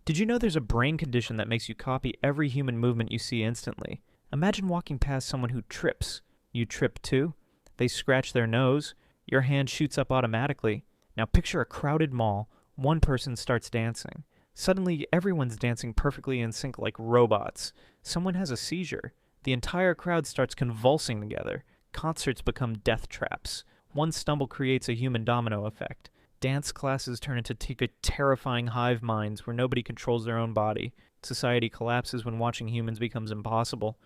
Did you know there's a brain condition that makes you copy every human movement you see instantly? Imagine walking past someone who trips. You trip too. They scratch their nose. Your hand shoots up automatically. Now picture a crowded mall. One person starts dancing. Suddenly, everyone's dancing perfectly in sync like robots. Someone has a seizure. The entire crowd starts convulsing together. Concerts become death traps. One stumble creates a human domino effect. Dance classes turn into terrifying hive minds where nobody controls their own body. Society collapses when watching humans becomes impossible.